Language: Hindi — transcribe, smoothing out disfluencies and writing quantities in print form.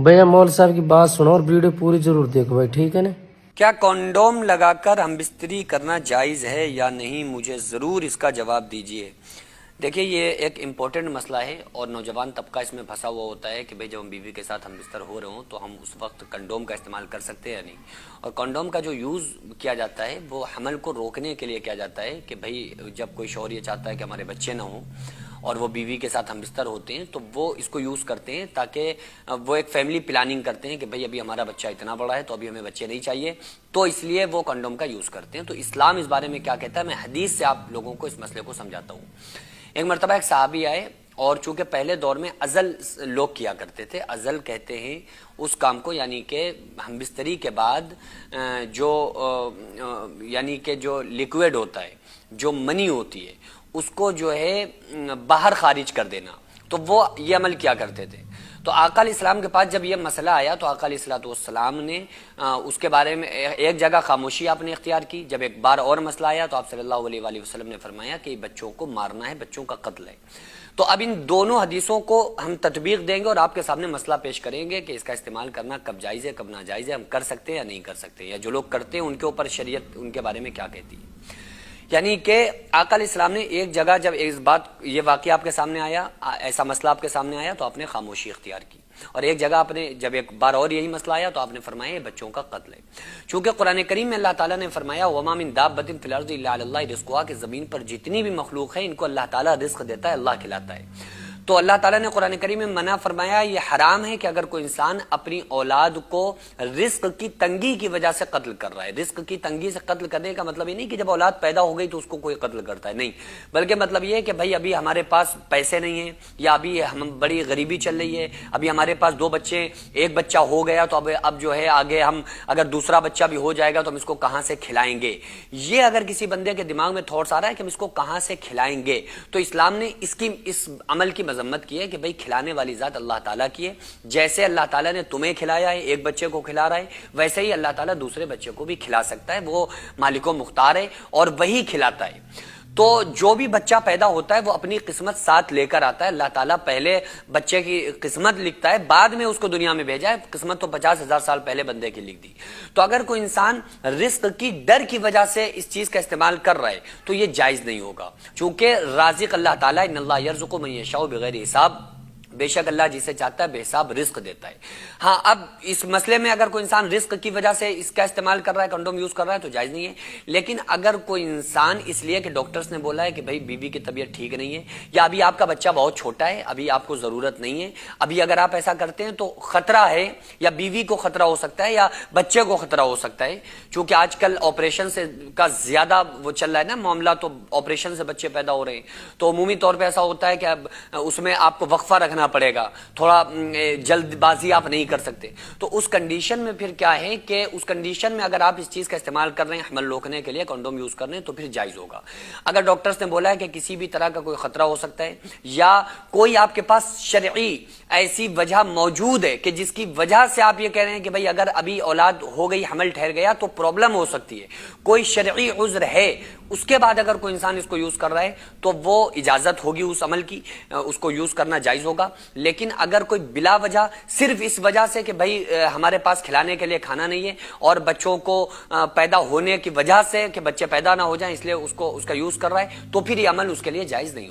भैया मौल साहब की बात सुनो और वीडियो पूरी जरूर देखो भाई, ठीक है ना। क्या कंडोम लगाकर हम बिस्तरी करना जायज़ है या नहीं, मुझे ज़रूर इसका जवाब दीजिए। देखिए, ये एक इम्पोर्टेंट मसला है और नौजवान तबका इसमें फंसा हुआ होता है कि भाई जब हम बीवी के साथ हम बिस्तर हो रहे हों तो हम उस वक्त कंडोम का इस्तेमाल कर सकते हैं या नहीं। और कंडोम का जो यूज़ किया जाता है वो हमल को रोकने के लिए किया जाता है कि भाई जब कोई शौहर ये चाहता है कि हमारे बच्चे ना हों और वो बीवी के साथ हम बिस्तर होते हैं तो वो इसको यूज़ करते हैं ताकि वो एक फैमिली प्लानिंग करते हैं कि भाई अभी हमारा बच्चा इतना बड़ा है तो अभी हमें बच्चे नहीं चाहिए, तो इसलिए वो कंडोम का यूज़ करते हैं। तो इस्लाम इस बारे में क्या कहता है, मैं हदीस से आप लोगों को इस मसले को समझाता हूँ। एक मरतबा एक सहाबी आए और चूंकि पहले दौर में अजल लोग किया करते थे, अजल कहते हैं उस काम को, यानी कि हम बिस्तरी के बाद जो यानी कि जो लिक्विड होता है, जो मनी होती है, उसको जो है बाहर खारिज कर देना, तो वो ये अमल किया करते थे। तो आका इस्लाम के पास जब ये मसला आया तो आका इस्लाम ने उसके बारे में एक जगह खामोशी आपने इख्तियार की। जब एक बार और मसला आया तो आप सल्लल्लाहु अलैहि वसल्लम ने फरमाया कि बच्चों को मारना है, बच्चों का कत्ल है। तो अब इन दोनों हदीसों को हम तत्बीक देंगे और आपके सामने मसला पेश करेंगे कि इसका इस्तेमाल करना कब जायज़ है, कब नाजायज़ है, हम कर सकते हैं या नहीं कर सकते, या जो लोग करते हैं उनके ऊपर शरीयत उनके बारे में क्या कहती है। यानी कि आका इस्लाम ने एक जगह जब इस बात ये वाक़या आपके सामने आया, ऐसा मसला आपके सामने आया तो आपने खामोशी इख्तियार की, और एक जगह आपने जब एक बार और यही मसला आया तो आपने फरमाया बच्चों का कत्ल है। चूंकि कुरान करीम में अल्लाह ताला ने फरमाया वमा मिन दाब्बतिन फिल अर्ज़ि इल्ला अल्लाह रिज़्क़ुहा, कि ज़मीन पर जितनी भी मखलूक है इनको अल्लाह ताला रिज़्क़ देता है, अल्लाह खिलाता है। तो अल्लाह ताला ने कुरान करीम में मना फरमाया, ये हराम है कि अगर कोई इंसान अपनी औलाद को रिस्क की तंगी की वजह से कत्ल कर रहा है। रिस्क की तंगी से कत्ल करने का मतलब ये नहीं कि जब औलाद पैदा हो गई तो उसको कोई कत्ल करता है, नहीं, बल्कि मतलब ये है कि भाई अभी हमारे पास पैसे नहीं है, या अभी हम बड़ी गरीबी चल रही है, अभी हमारे पास 2 बच्चे, एक बच्चा हो गया तो अब जो है आगे हम अगर दूसरा बच्चा भी हो जाएगा तो हम इसको कहां से खिलाएंगे। ये अगर किसी बंदे के दिमाग में थॉट्स आ रहा है कि हम इसको कहां से खिलाएंगे, तो इस्लाम ने इस अमल की मजम्मत की है कि भाई खिलाने वाली जात अल्लाह ताला की है। जैसे अल्लाह ताला ने तुम्हें खिलाया है, एक बच्चे को खिला रहा है, वैसे ही अल्लाह ताला दूसरे बच्चे को भी खिला सकता है। वो मालिको मुख्तार है और वही खिलाता है। तो जो भी बच्चा पैदा होता है वो अपनी किस्मत साथ लेकर आता है। अल्लाह ताला पहले बच्चे की किस्मत लिखता है, बाद में उसको दुनिया में भेजा है। किस्मत तो 50,000 साल पहले बंदे की लिख दी। तो अगर कोई इंसान रिस्क की डर की वजह से इस चीज का इस्तेमाल कर रहा है तो ये जायज नहीं होगा, चूंकि राज़िक अल्लाह ताला इन्नल्लाह यर्ज़ुक़ु मन यशाउ बिग़ैरि हिसाब, बेशक अल्लाह जिसे चाहता है बेहिसाब रिस्क देता है। हाँ, अब इस मसले में अगर कोई इंसान रिस्क की वजह से इसका इस्तेमाल कर रहा है, कंडोम यूज कर रहा है, तो जायज नहीं है। लेकिन अगर कोई इंसान इसलिए कि डॉक्टर्स ने बोला है कि भाई बीवी की तबीयत ठीक नहीं है, या अभी आपका बच्चा बहुत छोटा है, अभी आपको जरूरत नहीं है, अभी अगर आप ऐसा करते हैं तो खतरा है, या बीवी को खतरा हो सकता है या बच्चे को खतरा हो सकता है। चूंकि आजकल ऑपरेशन से का ज्यादा वो चल रहा है ना मामला, तो ऑपरेशन से बच्चे पैदा हो रहे हैं, तो अमूमी तौर पर ऐसा होता है कि अब उसमें आपको वक्फा रखना पड़ेगा, थोड़ा जल्दबाजी आप नहीं कर सकते। तो उस कंडीशन में फिर क्या है कि उस कंडीशन में अगर आप इस चीज का इस्तेमाल कर रहे हैं हमल रोकने के लिए, कंडोम यूज कर रहे हैं, तो फिर जायज होगा। अगर डॉक्टर्स ने बोला है कि किसी भी तरह का कोई खतरा हो सकता है, या कोई आपके पास शरई ऐसी वजह मौजूद है कि जिसकी वजह से आप ये कह रहे हैं कि भाई अगर अभी औलाद हो गई, हमल ठहर गया तो प्रॉब्लम हो सकती है, कोई शरई उज्र है, उसके बाद अगर कोई इंसान इसको यूज कर रहा है तो वो इजाजत होगी उस अमल की, उसको यूज करना जायज होगा। लेकिन अगर कोई बिला वजह सिर्फ इस वजह से कि भाई हमारे पास खिलाने के लिए खाना नहीं है और बच्चों को पैदा होने की वजह से कि बच्चे पैदा ना हो जाएं इसलिए उसका यूज कर रहा है, तो फिर ये अमल उसके लिए जायज नहीं होगा।